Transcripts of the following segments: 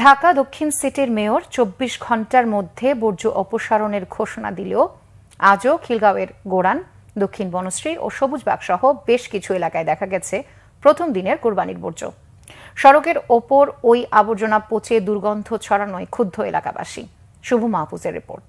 ঢাকা দক্ষিণ সিটির মেয়র ২৪ ঘণ্টার মধ্যে বর্জ্য অপসারণের ঘোষণা দিলেও আজও খিলগাঁওয়ের গোড়ান, দক্ষিণ বনশ্রী ও সবুজবাগ সহ বেশ কিছু এলাকায় দেখা গেছে প্রথম দিনের কোরবানির বর্জ্য। সড়কের ওপর ওই আবর্জনা পচে দুর্গন্ধ ছড়ানোয় ক্ষুব্ধ এলাকাবাসী। শুভ মাহফুজের রিপোর্ট।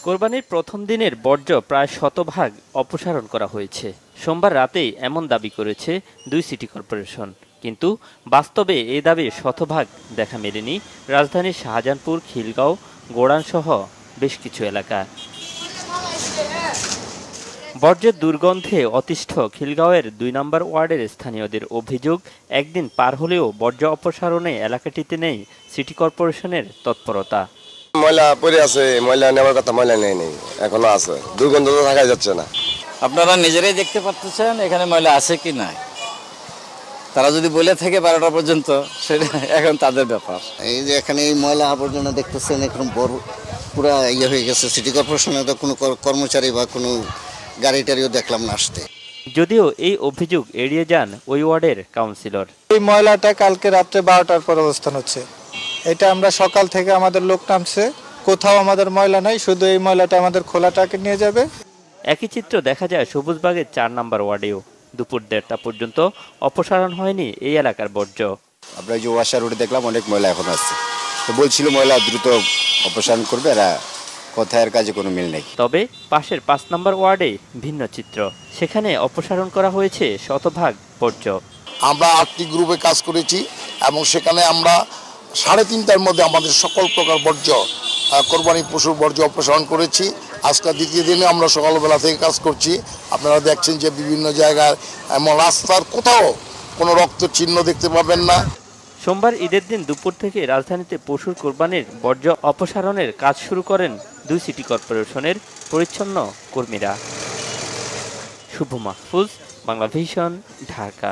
কোরবানির প্রথম দিনের বর্জ্য প্রায় শতভাগ অপসারণ করা হয়েছে। সোমবার রাতেই এমন দাবি করেছে দুই সিটি কর্পোরেশন, কিন্তু বাস্তবে এই দাবি শতভাগ দেখা মেলেনি রাজধানীর শাহজাহানপুর, খিলগাঁও, গোড়ান সহ বেশ কিছু এলাকা। বর্জ্যের দুর্গন্ধে অতিষ্ঠ খিলগাঁওয়ের ২ নম্বর ওয়ার্ডের স্থানীয়দের অভিযোগ, একদিন পার হলেও বর্জ্য অপসারণে এলাকাটিতে নেই সিটি কর্পোরেশনের তৎপরতা। ময়লা পড়ে আছে, ময়লা নেওয়ার কথা, ময়লা নেই, এখনো আছে, দুর্গন্ধ তো থাকা যাচ্ছে না। আপনারা নিজেরাই দেখতে পাচ্ছেন এখানে ময়লা আছে কি নাই। তারা যদি বলে থাকে 12টা পর্যন্ত, সেটা এখন তাদের ব্যাপার। এই যে এখানে এই ময়লা আবর্জনা দেখতেছেন, এখন বড় পুরা ইয়ে হয়ে গেছে। সিটি কর্পোরেশনের তো কোনো কর্মচারী বা কোনো গাড়ি টাড়িও দেখলাম না আসতে। যদিও এই অভিযোগ এড়িয়ে যান ওই ওয়ার্ডের কাউন্সিলর। এই ময়লাটা কালকে রাত্রে 12টার পর অবস্থান হচ্ছে। এটা আমরা সকাল থেকে আমাদের লোক নামছে, কোথাও আমাদের ময়লা নাই, শুধু এই ময়লাটা আমাদের খোলা ট্রাকে নিয়ে যাবে। একই চিত্র দেখা যায় সবুজবাগের ৪ নম্বর ওয়ার্ডেও। দুপুর ১:৩০টা পর্যন্ত অপসারণ হয়নি এই এলাকার বর্জ্য। আমরা যে ওয়াশা রোডে দেখলাম অনেক ময়লা এখন আসছে, তো বলছিল ময়লা দ্রুত অপসারণ করবে, এরা কথার কাজে কোনো মিল নেই। তবে পাশের ৫ নম্বর ওয়ার্ডে ভিন্ন চিত্র। সেখানে অপসারণ করা হয়েছে শতভাগ বর্জ্য। আমরা 8টি গ্রুপে কাজ করেছি এবং সেখানে আমরা 3:30টার মধ্যে আমাদের সকল প্রকার বর্জ্য, কোরবানি পশুর বর্জ্য অপসারণ করেছি। আজকে দ্বিতীয় দিনে আমরা সকালবেলা থেকে কাজ করছি। আপনারা দেখছেন যে বিভিন্ন জায়গায় এমন রাস্তার কোথাও কোনো রক্ত চিহ্ন দেখতে পাবেন না। সোমবার ঈদের দিন দুপুর থেকে রাজধানীতে পশুর কোরবানির বর্জ্য অপসারণের কাজ শুরু করেন দুই সিটি কর্পোরেশনের পরিচ্ছন্ন কর্মীরা। শুভ মাহফুজ, বাংলা ভিশন, ঢাকা।